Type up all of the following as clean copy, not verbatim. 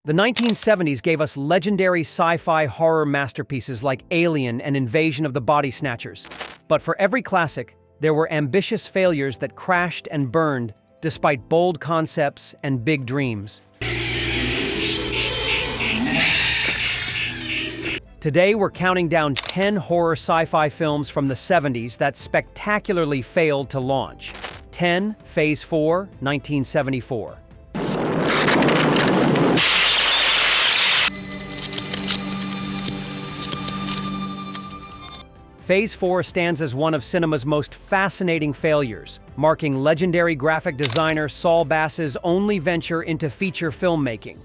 The 1970s gave us legendary sci-fi horror masterpieces like Alien and Invasion of the Body Snatchers. But for every classic, there were ambitious failures that crashed and burned despite bold concepts and big dreams. Today, we're counting down 10 horror sci-fi films from the 70s that spectacularly failed to launch. 10, Phase 4, 1974. Phase 4 stands as one of cinema's most fascinating failures, marking legendary graphic designer Saul Bass's only venture into feature filmmaking.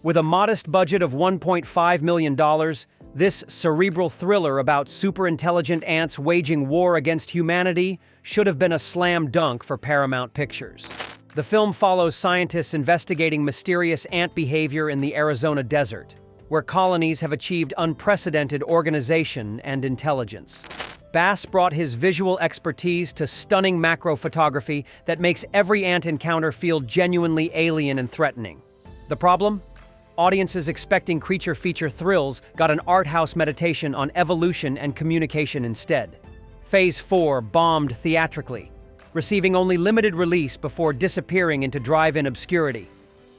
With a modest budget of $1.5 million, this cerebral thriller about superintelligent ants waging war against humanity should have been a slam dunk for Paramount Pictures. The film follows scientists investigating mysterious ant behavior in the Arizona desert, where colonies have achieved unprecedented organization and intelligence. Bass brought his visual expertise to stunning macro photography that makes every ant encounter feel genuinely alien and threatening. The problem? Audiences expecting creature feature thrills got an art house meditation on evolution and communication instead. Phase 4 bombed theatrically, receiving only limited release before disappearing into drive-in obscurity.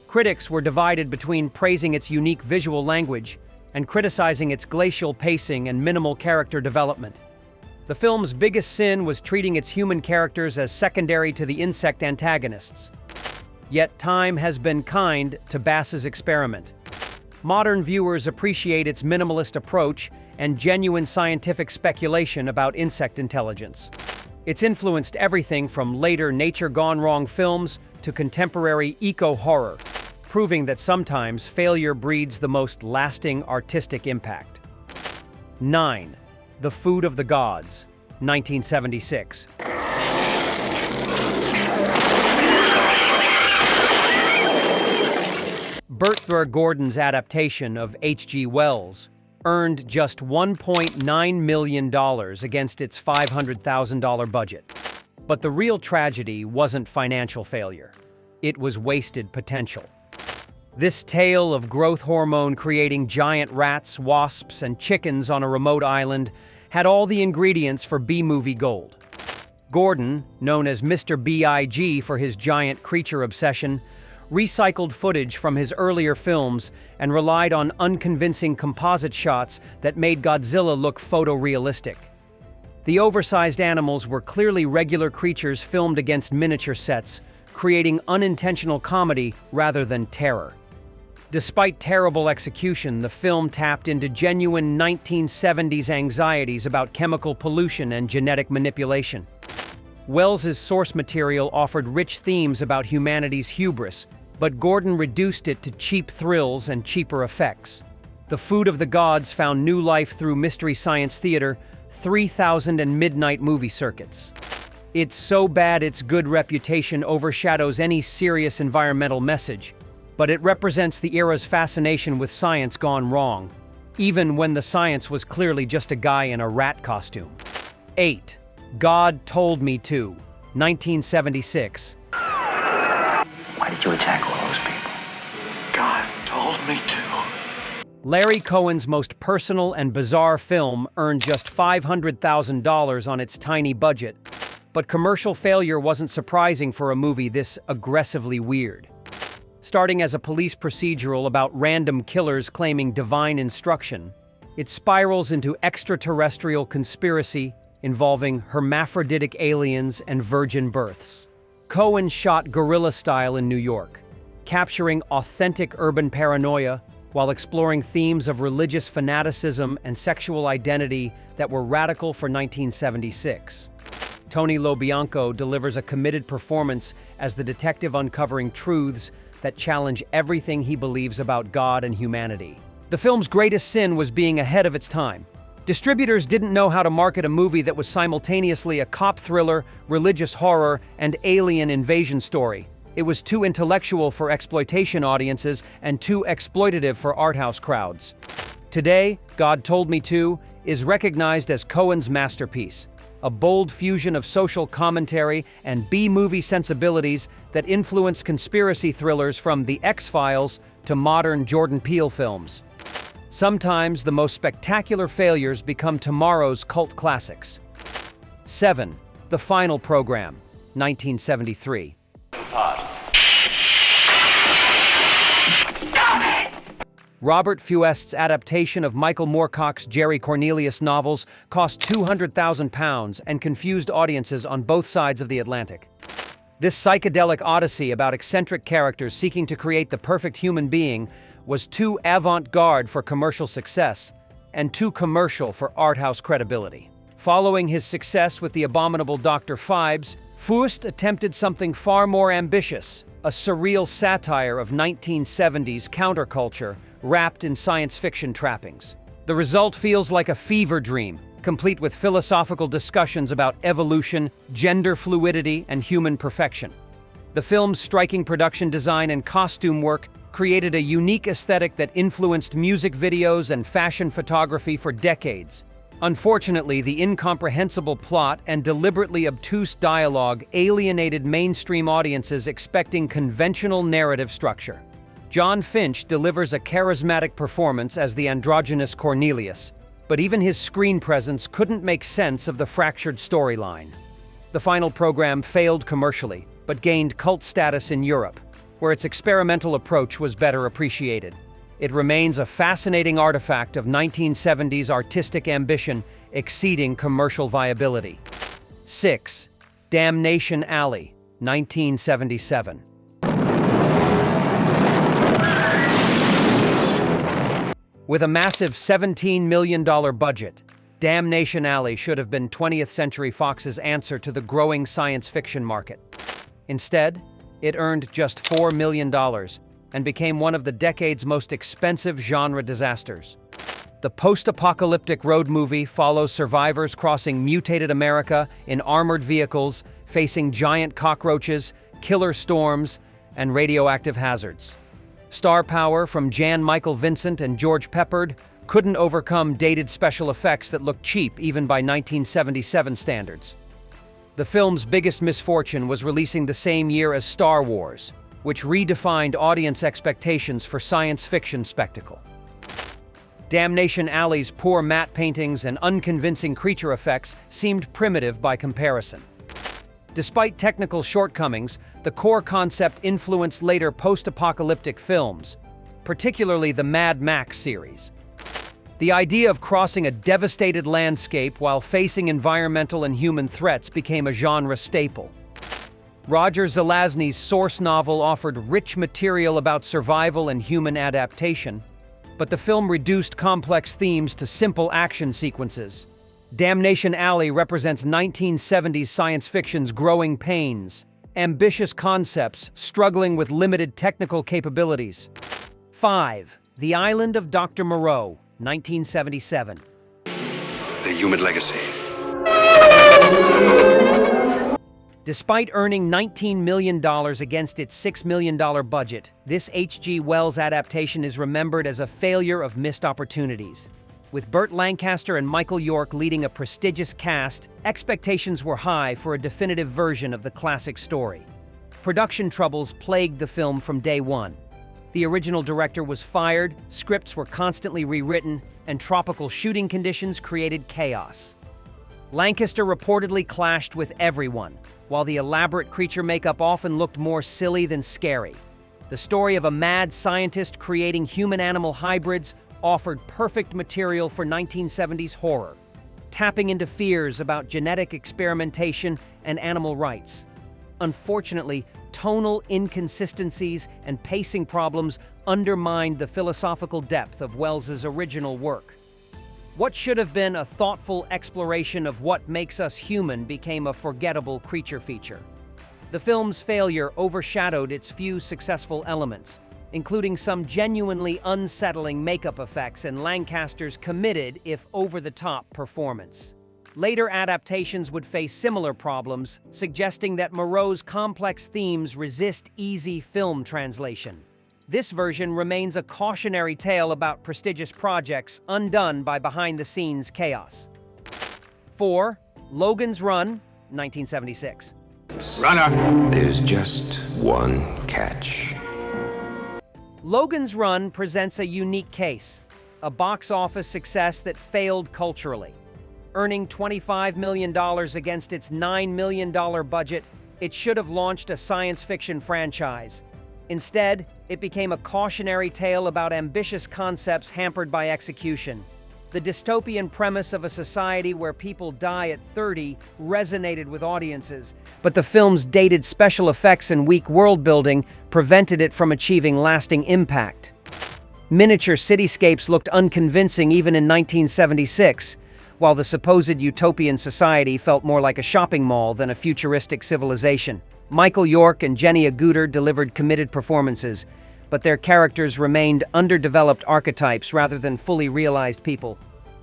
Critics were divided between praising its unique visual language and criticizing its glacial pacing and minimal character development. The film's biggest sin was treating its human characters as secondary to the insect antagonists. Yet time has been kind to Bass's experiment. Modern viewers appreciate its minimalist approach and genuine scientific speculation about insect intelligence. It's influenced everything from later Nature Gone Wrong films to contemporary eco-horror, proving that sometimes failure breeds the most lasting artistic impact. 9. The Food of the Gods, 1976. Bertha Gordon's adaptation of H.G. Wells earned just $1.9 million against its $500,000 budget. But the real tragedy wasn't financial failure. It was wasted potential. This tale of growth hormone creating giant rats, wasps, and chickens on a remote island had all the ingredients for B-movie gold. Gordon, known as Mr. B.I.G. for his giant creature obsession, recycled footage from his earlier films and relied on unconvincing composite shots that made Godzilla look photorealistic. The oversized animals were clearly regular creatures filmed against miniature sets, creating unintentional comedy rather than terror. Despite terrible execution, the film tapped into genuine 1970s anxieties about chemical pollution and genetic manipulation. Wells's source material offered rich themes about humanity's hubris, but Gordon reduced it to cheap thrills and cheaper effects. The Food of the Gods found new life through Mystery Science Theater, 3000 and midnight movie circuits. It's so bad its good reputation overshadows any serious environmental message, but it represents the era's fascination with science gone wrong, even when the science was clearly just a guy in a rat costume. 8. God Told Me To, 1976. Why did you attack all those people? God told me to. Larry Cohen's most personal and bizarre film earned just $500,000 on its tiny budget, but commercial failure wasn't surprising for a movie this aggressively weird. Starting as a police procedural about random killers claiming divine instruction, it spirals into extraterrestrial conspiracy involving hermaphroditic aliens and virgin births. Cohen shot guerrilla style in New York, capturing authentic urban paranoia while exploring themes of religious fanaticism and sexual identity that were radical for 1976. Tony LoBianco delivers a committed performance as the detective uncovering truths that challenge everything he believes about God and humanity. The film's greatest sin was being ahead of its time. Distributors didn't know how to market a movie that was simultaneously a cop thriller, religious horror, and alien invasion story. It was too intellectual for exploitation audiences and too exploitative for art house crowds. Today, God Told Me To is recognized as Cohen's masterpiece, a bold fusion of social commentary and B-movie sensibilities that influenced conspiracy thrillers from The X-Files to modern Jordan Peele films. Sometimes the most spectacular failures become tomorrow's cult classics. 7. The Final Program, 1973. Robert Fuest's adaptation of Michael Moorcock's Jerry Cornelius novels cost £200,000 and confused audiences on both sides of the Atlantic. This psychedelic odyssey about eccentric characters seeking to create the perfect human being was too avant-garde for commercial success and too commercial for art house credibility. Following his success with the abominable Dr. Phibes, Fuest attempted something far more ambitious, a surreal satire of 1970s counterculture wrapped in science fiction trappings. The result feels like a fever dream, complete with philosophical discussions about evolution, gender fluidity, and human perfection. The film's striking production design and costume work created a unique aesthetic that influenced music videos and fashion photography for decades. Unfortunately, the incomprehensible plot and deliberately obtuse dialogue alienated mainstream audiences expecting conventional narrative structure. John Finch delivers a charismatic performance as the androgynous Cornelius, but even his screen presence couldn't make sense of the fractured storyline. The Final Program failed commercially, but gained cult status in Europe, where its experimental approach was better appreciated. It remains a fascinating artifact of 1970s artistic ambition exceeding commercial viability. 6. Damnation Alley, 1977. With a massive $17 million budget, Damnation Alley should have been 20th Century Fox's answer to the growing science fiction market. Instead, it earned just $4 million and became one of the decade's most expensive genre disasters. The post-apocalyptic road movie follows survivors crossing mutated America in armored vehicles, facing giant cockroaches, killer storms, and radioactive hazards. Star power from Jan Michael Vincent and George Peppard couldn't overcome dated special effects that looked cheap even by 1977 standards. The film's biggest misfortune was releasing the same year as Star Wars, which redefined audience expectations for science fiction spectacle. Damnation Alley's poor matte paintings and unconvincing creature effects seemed primitive by comparison. Despite technical shortcomings, the core concept influenced later post-apocalyptic films, particularly the Mad Max series. The idea of crossing a devastated landscape while facing environmental and human threats became a genre staple. Roger Zelazny's source novel offered rich material about survival and human adaptation, but the film reduced complex themes to simple action sequences. Damnation Alley represents 1970s science fiction's growing pains, ambitious concepts struggling with limited technical capabilities. 5. The Island of Dr. Moreau, 1977. The Human Legacy. Despite earning $19 million against its $6 million budget, this H.G. Wells adaptation is remembered as a failure of missed opportunities. With Burt Lancaster and Michael York leading a prestigious cast, expectations were high for a definitive version of the classic story. Production troubles plagued the film from day one. The original director was fired, scripts were constantly rewritten, and tropical shooting conditions created chaos. Lancaster reportedly clashed with everyone, while the elaborate creature makeup often looked more silly than scary. The story of a mad scientist creating human-animal hybrids offered perfect material for 1970s horror, tapping into fears about genetic experimentation and animal rights. Unfortunately, tonal inconsistencies and pacing problems undermined the philosophical depth of Wells's original work. What should have been a thoughtful exploration of what makes us human became a forgettable creature feature. The film's failure overshadowed its few successful elements, including some genuinely unsettling makeup effects and Lancaster's committed, if over-the-top, performance. Later adaptations would face similar problems, suggesting that Moreau's complex themes resist easy film translation. This version remains a cautionary tale about prestigious projects undone by behind-the-scenes chaos. 4. Logan's Run, 1976. Runner! There's just one catch. Logan's Run presents a unique case, a box office success that failed culturally. Earning $25 million against its $9 million budget, it should have launched a science fiction franchise. Instead, it became a cautionary tale about ambitious concepts hampered by execution. The dystopian premise of a society where people die at 30 resonated with audiences, but the film's dated special effects and weak world-building prevented it from achieving lasting impact. Miniature cityscapes looked unconvincing even in 1976, while the supposed utopian society felt more like a shopping mall than a futuristic civilization. Michael York and Jenny Agutter delivered committed performances, but their characters remained underdeveloped archetypes rather than fully realized people.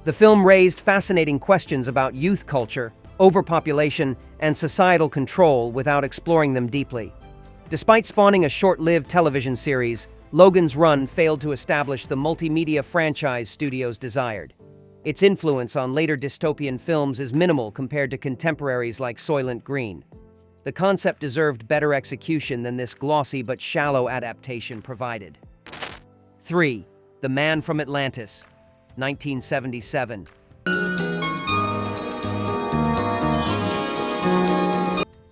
The film raised fascinating questions about youth culture, overpopulation, and societal control without exploring them deeply. Despite spawning a short-lived television series, Logan's Run failed to establish the multimedia franchise studios desired. Its influence on later dystopian films is minimal compared to contemporaries like Soylent Green. The concept deserved better execution than this glossy but shallow adaptation provided. 3. The Man from Atlantis, 1977.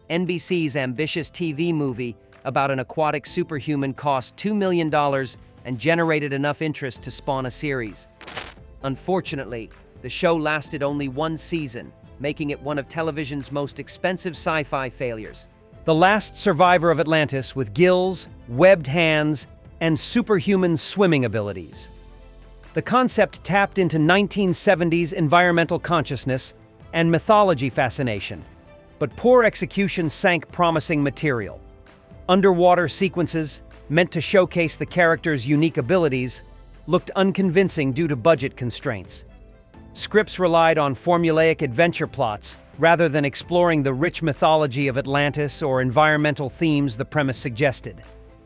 NBC's ambitious TV movie about an aquatic superhuman cost $2 million and generated enough interest to spawn a series. Unfortunately, the show lasted only one season, making it one of television's most expensive sci-fi failures. The last survivor of Atlantis with gills, webbed hands, and superhuman swimming abilities. The concept tapped into 1970s environmental consciousness and mythology fascination, but poor execution sank promising material. Underwater sequences, meant to showcase the characters' unique abilities, looked unconvincing due to budget constraints. Scripts relied on formulaic adventure plots rather than exploring the rich mythology of Atlantis or environmental themes the premise suggested.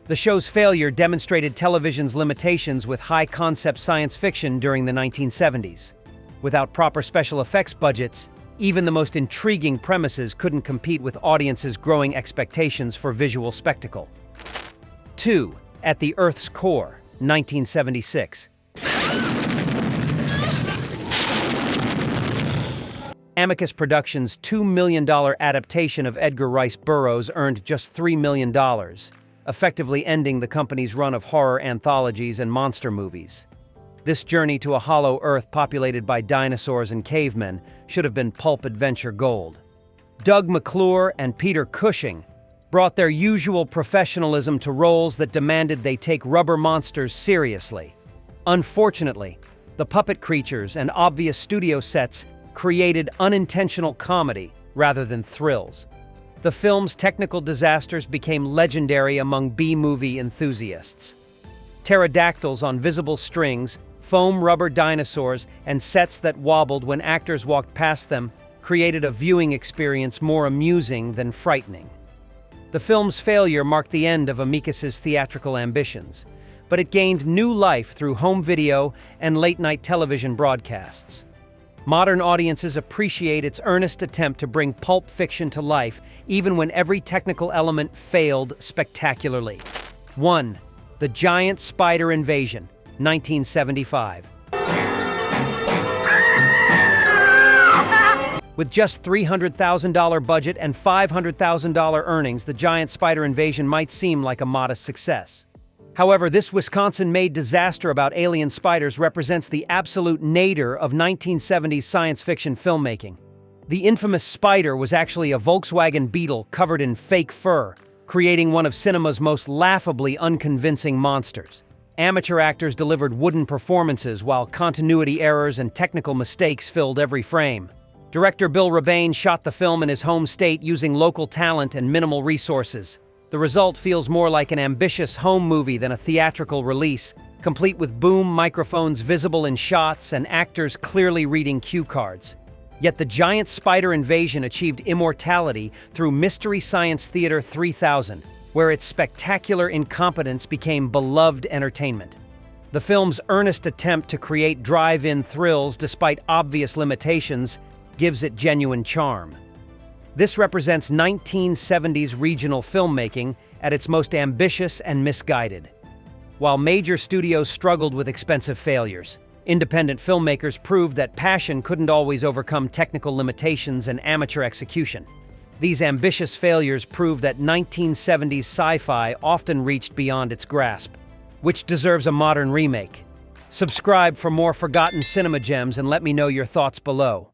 The show's failure demonstrated television's limitations with high-concept science fiction during the 1970s. Without proper special effects budgets, even the most intriguing premises couldn't compete with audiences' growing expectations for visual spectacle. 2. At the Earth's Core, 1976. Amicus Productions' $2 million adaptation of Edgar Rice Burroughs earned just $3 million, effectively ending the company's run of horror anthologies and monster movies. This journey to a hollow Earth populated by dinosaurs and cavemen should have been pulp adventure gold. Doug McClure and Peter Cushing brought their usual professionalism to roles that demanded they take rubber monsters seriously. Unfortunately, the puppet creatures and obvious studio sets created unintentional comedy rather than thrills. The film's technical disasters became legendary among B-movie enthusiasts. Pterodactyls on visible strings, foam rubber dinosaurs, and sets that wobbled when actors walked past them created a viewing experience more amusing than frightening. The film's failure marked the end of Amicus's theatrical ambitions, but it gained new life through home video and late-night television broadcasts. Modern audiences appreciate its earnest attempt to bring pulp fiction to life, even when every technical element failed spectacularly. 1. The Giant Spider Invasion, 1975. With just $300,000 budget and $500,000 earnings, the Giant Spider Invasion might seem like a modest success. However, this Wisconsin-made disaster about alien spiders represents the absolute nadir of 1970s science fiction filmmaking. The infamous spider was actually a Volkswagen Beetle covered in fake fur, creating one of cinema's most laughably unconvincing monsters. Amateur actors delivered wooden performances while continuity errors and technical mistakes filled every frame. Director Bill Rebane shot the film in his home state using local talent and minimal resources. The result feels more like an ambitious home movie than a theatrical release, complete with boom microphones visible in shots and actors clearly reading cue cards. Yet the Giant Spider Invasion achieved immortality through Mystery Science Theater 3000, where its spectacular incompetence became beloved entertainment. The film's earnest attempt to create drive-in thrills despite obvious limitations gives it genuine charm. This represents 1970s regional filmmaking at its most ambitious and misguided. While major studios struggled with expensive failures, independent filmmakers proved that passion couldn't always overcome technical limitations and amateur execution. These ambitious failures prove that 1970s sci-fi often reached beyond its grasp, which deserves a modern remake. Subscribe for more forgotten cinema gems and let me know your thoughts below.